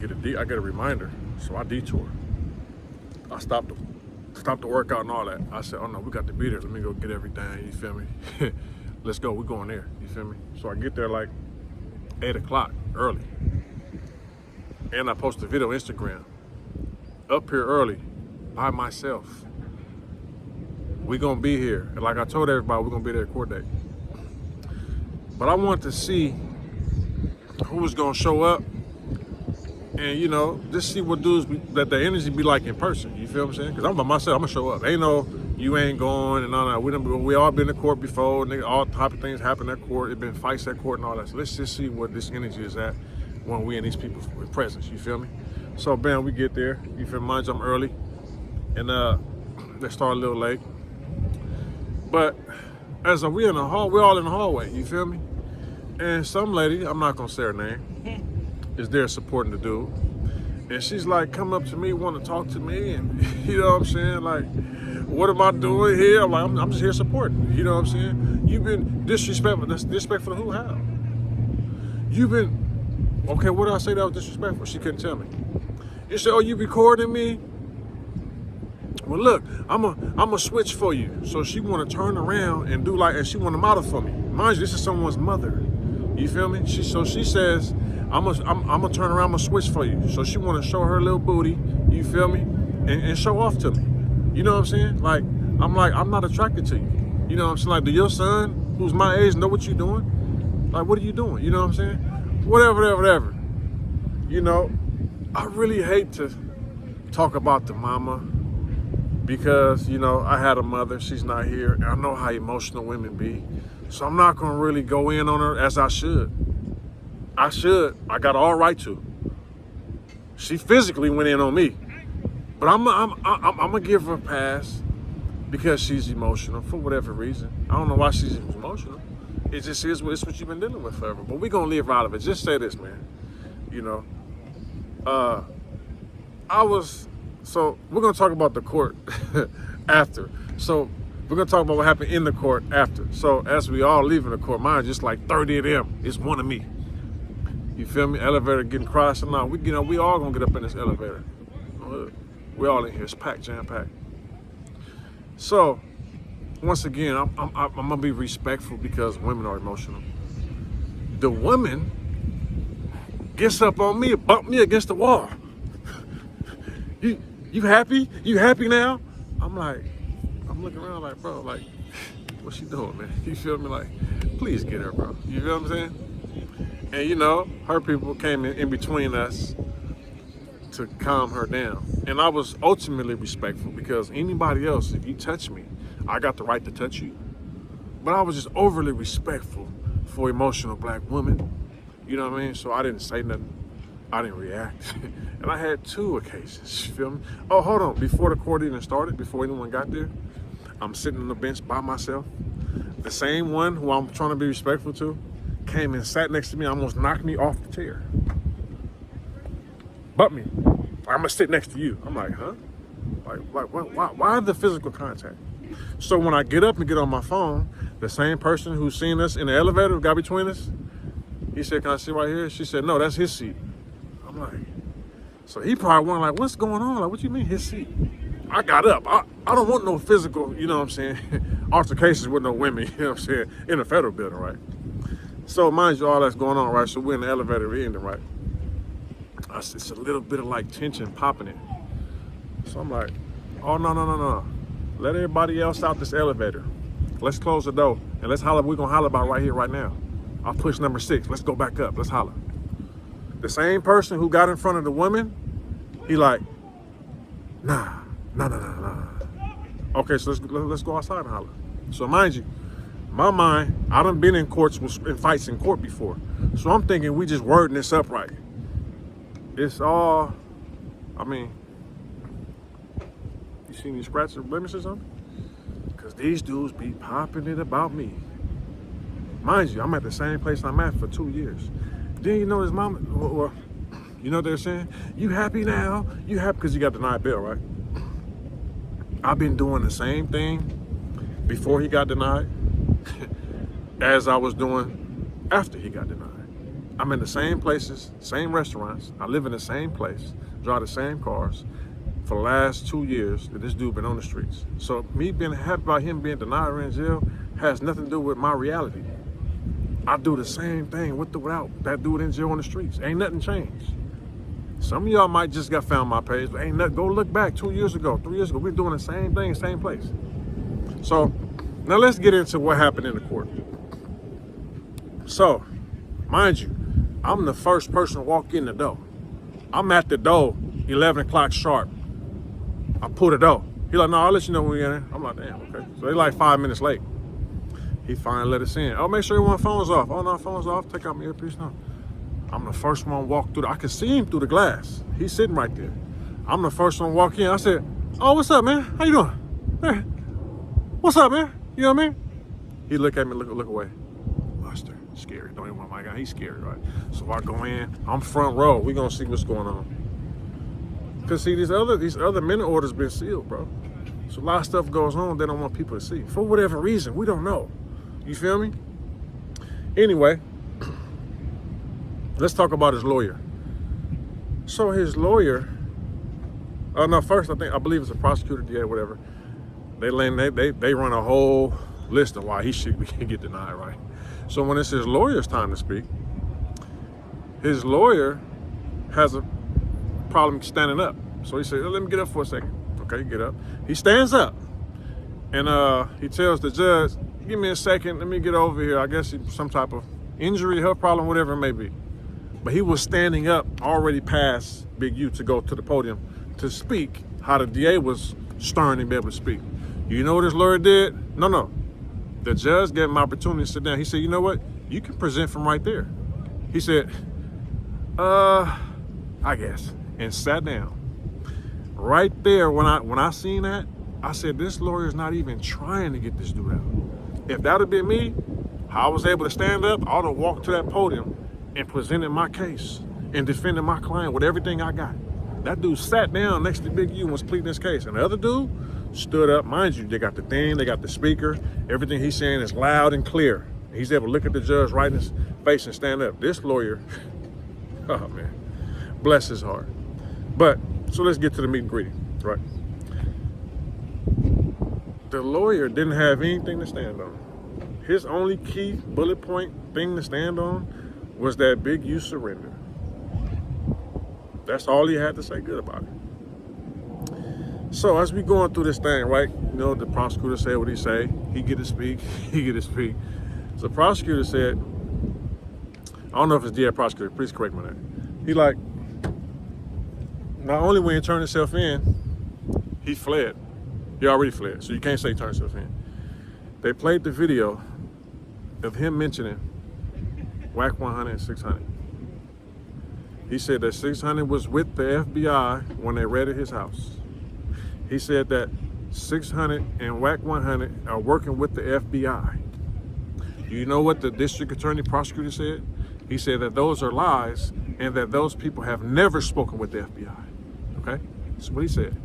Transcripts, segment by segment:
I get a reminder, so I detour. I stopped the workout and all that. I said, oh no, we got to be there. Let me go get everything. You feel me? Let's go. We're going there. You feel me? So I get there like 8 o'clock early, and I post a video on Instagram. Up here early by myself. We gonna be here, and like I told everybody, we're gonna be there at court date. But I want to see who was gonna show up. And just see what dudes that the energy be like in person. You feel what I'm saying? Because I'm by myself, I'm gonna show up. Ain't no you ain't going and all that. We all been to court before, and all type of things happen at court. It been fights at court and all that. So let's just see what this energy is at when we in these people's presence. You feel me? So bam, we get there. You feel me? Mind you, I'm early, and they start a little late. But as we in the hall, we're all in the hallway. You feel me? And some lady, I'm not gonna say her name, is there supporting the dude. And she's like, come up to me, want to talk to me, and you know what I'm saying? Like, what am I doing here? I'm like, I'm just here supporting. You know what I'm saying? You've been disrespectful. That's disrespectful to who? How? You've been, okay, what did I say that was disrespectful? She couldn't tell me. You said, oh, you recording me? Well, look, I'm a switch for you. So she want to turn around and do like, and she want to model for me. Mind you, this is someone's mother. You feel me? She says, I'm gonna turn around, I'm gonna switch for you. So she wanna show her little booty, you feel me? And show off to me. You know what I'm saying? Like, I'm not attracted to you. You know what I'm saying? Like, do your son, who's my age, know what you're doing? Like, what are you doing? You know what I'm saying? Whatever. You know, I really hate to talk about the mama because, I had a mother, she's not here, and I know how emotional women be. So I'm not gonna really go in on her as I should. I got all right to. She physically went in on me, but I'm gonna give her a pass because she's emotional for whatever reason. I don't know why she's emotional. It just is it's what you've been dealing with forever. But we're gonna leave her out of it. Just say this, man. So we're gonna talk about the court after. So we're gonna talk about what happened in the court after. So as we all leaving the court, mine just like 30 of them. It's one of me. You feel me? Elevator getting crashed and all. We all gonna get up in this elevator. We all in here. It's packed, jam packed. So, once again, I'm gonna be respectful because women are emotional. The woman gets up on me and bump me against the wall. You happy? You happy now? I'm looking around like, bro, like, what's she doing, man? You feel me? Like, please get her, bro. You feel what I'm saying? And her people came in between us to calm her down. And I was ultimately respectful because anybody else, if you touch me, I got the right to touch you. But I was just overly respectful for emotional black women. You know what I mean? So I didn't say nothing. I didn't react. And I had 2 occasions, you feel me? Oh, hold on. Before the court even started, before anyone got there, I'm sitting on the bench by myself. The same one who I'm trying to be respectful to came and sat next to me, almost knocked me off the chair. Bumped me. I'm gonna sit next to you. I'm like, huh? Like, why the physical contact? So when I get up and get on my phone, the same person who's seen us in the elevator, got between us, he said, can I sit right here? She said, no, that's his seat. I'm like, so he probably wondering like, what's going on? Like, what you mean his seat? I got up. I don't want no physical, you know what I'm saying, altercations with no women, you know what I'm saying, in a federal building, right? So mind you, all that's going on, right? So we're in the elevator, we're ending, right? It's a little bit of like tension popping in. So I'm like, oh, no. Let everybody else out this elevator. Let's close the door and let's holler. We're gonna holler about right here, right now. I'll push number 6. Let's go back up. Let's holler. The same person who got in front of the woman, he like, nah. Okay, so let's go outside and holler. So mind you, my mind, I done been in fights in court before. So I'm thinking we just wording this up right. It's all, you seen these scratches or blemishes on me? Because these dudes be popping it about me. Mind you, I'm at the same place I'm at for 2 years. Then his mama, well, you know what they're saying? You happy now? You happy because you got denied bail, right? I've been doing the same thing before he got denied as I was doing after he got denied. I'm in the same places, same restaurants. I live in the same place, drive the same cars for the last 2 years that this dude been on the streets. So me being happy about him being denied or in jail has nothing to do with my reality. I do the same thing with or without that dude in jail on the streets. Ain't nothing changed. Some of y'all might just got found my page, but ain't nothing. Go look back 2 years ago, 3 years ago. We're doing the same thing, same place. So now let's get into what happened in the court. So, mind you, I'm the first person to walk in the door. I'm at the door, 11 o'clock sharp. I pull the door. He like, no, I'll let you know when we're in. I'm like, damn, okay. So they like 5 minutes late. He finally let us in. Oh, make sure everyone's phone's off. Oh, no, phone's off. Take out my earpiece now. I'm the first one to walk through. I could see him through the glass. He's sitting right there. I'm the first one to walk in. I said, oh, what's up, man? How you doing? Hey, what's up, man? You know what I mean? He look at me, look away. Buster, scary. Don't even want my guy. He's scary, right? So I go in. I'm front row. We gonna see what's going on. Cause see, these other minute orders been sealed, bro. So a lot of stuff goes on they don't want people to see. For whatever reason, we don't know. You feel me? Anyway, let's talk about his lawyer. So his lawyer, no, first I believe it's a prosecutor, DA, whatever. They run a whole list of why he should get denied, right? So when it's his lawyer's time to speak, his lawyer has a problem standing up. So he said, let me get up for a second. Okay, get up. He stands up and he tells the judge, give me a second, let me get over here. I guess some type of injury, health problem, whatever it may be. But he was standing up already past Big U to go to the podium to speak how the DA was stern and be able to speak. You know what his lawyer did? No. The judge gave him an opportunity to sit down. He said, you know what? You can present from right there. He said, I guess. And sat down. Right there, when I seen that, I said, this lawyer is not even trying to get this dude out. If that would have been me, how I was able to stand up, I would have walked to that podium and presented my case and defended my client with everything I got. That dude sat down next to Big U and was pleading his case. And the other dude stood up. Mind you, they got the thing, they got the speaker. Everything he's saying is loud and clear. He's able to look at the judge right in his face and stand up. This lawyer, oh man, bless his heart. But, so let's get to the meet and greet, right? The lawyer didn't have anything to stand on. His only key bullet point thing to stand on was that Big U surrender. That's all he had to say good about it. So as we going through this thing, right? You know, the prosecutor said what he say. He get to speak. He get to speak. So the prosecutor said, I don't know if it's DA prosecutor. Please correct me on that. He like, not only when he turned himself in, he fled. He already fled, so you can't say turn himself in. They played the video of him mentioning WAC 100 and 600. He said that 600 was with the FBI when they raided his house. He said that 600 and WAC 100 are working with the FBI. You know what the district attorney prosecutor said? He said that those are lies and that those people have never spoken with the FBI. Okay? That's what he said.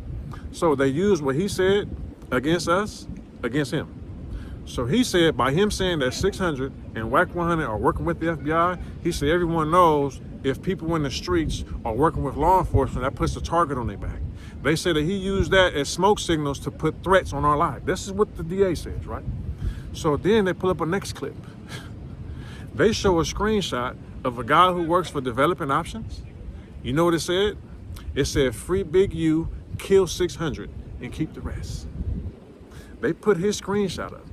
So they used what he said against us, against him. So he said by him saying that 600 and WAC 100 are working with the FBI, he said everyone knows if people in the streets are working with law enforcement, that puts a target on their back. They say that he used that as smoke signals to put threats on our lives. This is what the DA says, right? So then they pull up a next clip. They show a screenshot of a guy who works for Developing Options. You know what it said? It said, free Big U, kill 600, and keep the rest. They put his screenshot up.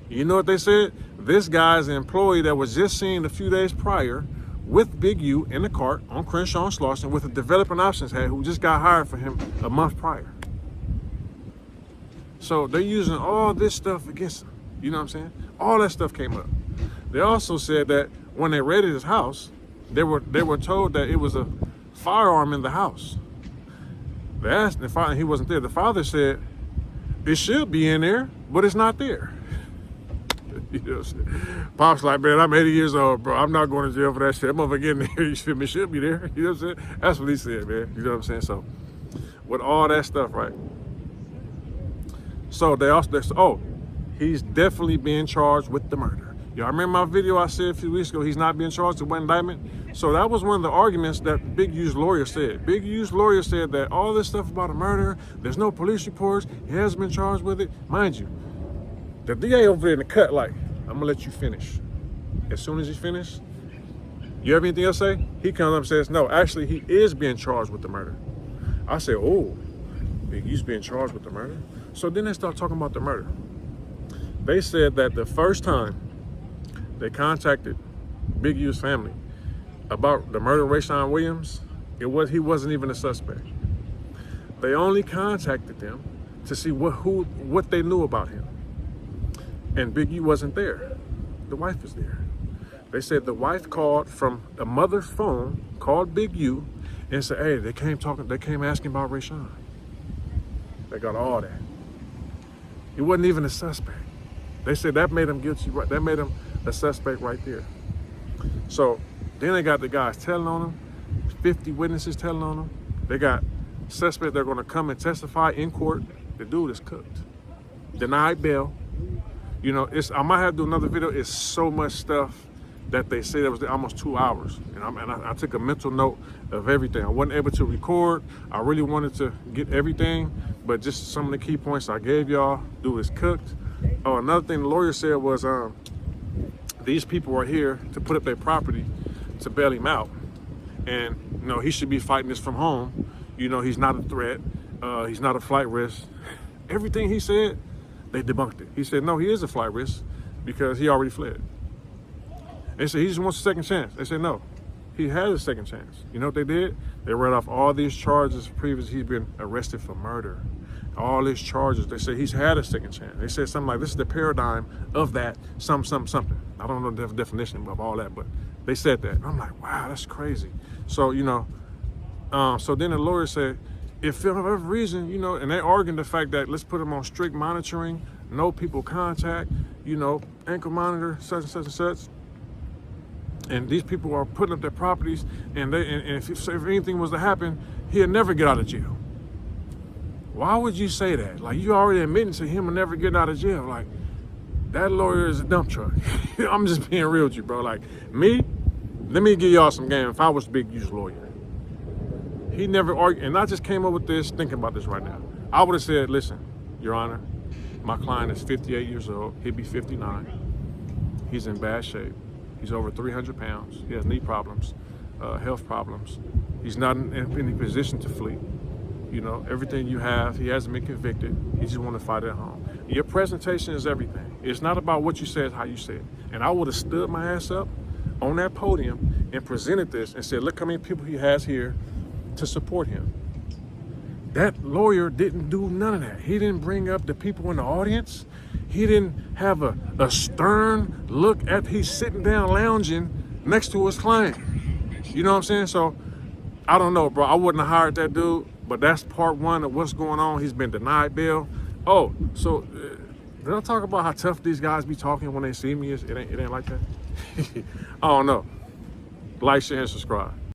You know what they said? This guy's an employee that was just seen a few days prior with Big U in the cart on Crenshaw and Slauson with a Developing Options head who just got hired for him a month prior. So they're using all this stuff against him. You know what I'm saying? All that stuff came up. They also said that when they raided his house, they were told that it was a firearm in the house. They asked the father, he wasn't there. The father said, it should be in there, but it's not there. You know what I'm saying? Pop's like, man, I'm 80 years old, bro. I'm not going to jail for that shit. That motherfucker getting there, you feel me? It should be there. You know what I'm saying? That's what he said, man. You know what I'm saying? So, with all that stuff, right? So, he's definitely being charged with the murder. Y'all remember my video I said a few weeks ago, he's not being charged with one indictment? So that was one of the arguments that Big U's lawyer said. Big U's lawyer said that all this stuff about a murder, there's no police reports, he hasn't been charged with it. Mind you, the DA over there in the cut, like, I'm gonna let you finish. As soon as he finishes, you have anything else to say? He comes up and says, no, actually, he is being charged with the murder. I said, oh, Big U's being charged with the murder? So then they start talking about the murder. They said that the first time they contacted Big U's family about the murder of Rayshawn Williams, he wasn't even a suspect. They only contacted them to see what they knew about him. And Big U wasn't there. The wife was there. They said the wife called from a mother's phone, called Big U, and said, hey, they came asking about Rayshawn. They got all that. He wasn't even a suspect. They said that made him guilty, right? That made him a suspect right there. So then they got the guys telling on him, 50 witnesses telling on him. They got suspects that are gonna come and testify in court. The dude is cooked. Denied bail. You know, I might have to do another video. It's so much stuff that they say that was almost 2 hours. And I took a mental note of everything. I wasn't able to record. I really wanted to get everything, but just some of the key points I gave y'all. Dude is cooked. Oh, another thing the lawyer said was these people are here to put up their property to bail him out. And, you know, he should be fighting this from home. You know, he's not a threat. He's not a flight risk. Everything he said, they debunked it. He said, no, he is a flight risk because he already fled. They said, he just wants a second chance. They said, no, he had a second chance. You know what they did? They read off all these charges previously. He's been arrested for murder. All these charges. They said he's had a second chance. They said something like, this is the paradigm of that, something. I don't know the definition of all that, but they said that. I'm like, wow, that's crazy. So, you know, so then the lawyer said, if for whatever reason, you know, and they arguing the fact that let's put him on strict monitoring, no people contact, you know, ankle monitor, such and such and such. And these people are putting up their properties, and if anything was to happen, he'll never get out of jail. Why would you say that? Like, you already admitting to him never getting out of jail. Like, that lawyer is a dump truck. I'm just being real with you, bro. Like, me, let me give y'all some game. If I was Big U's lawyer, he never argued, and I just came up with this, thinking about this right now. I would have said, listen, Your Honor, my client is 58 years old. He'll be 59. He's in bad shape. He's over 300 pounds. He has knee problems, health problems. He's not in any position to flee. You know, everything you have, he hasn't been convicted. He just want to fight at home. Your presentation is everything. It's not about what you say, it's how you say it. And I would have stood my ass up on that podium and presented this and said, look how many people he has here to support him. That lawyer didn't do none of that. He didn't bring up the people in the audience. He didn't have a stern look at, he's sitting down lounging next to his client. You know what I'm saying? So, I don't know, bro. I wouldn't have hired that dude, but that's part one of what's going on. He's been denied bail. Oh, so did I talk about how tough these guys be talking when they see me? It ain't like that. I don't know. Like, share, and subscribe.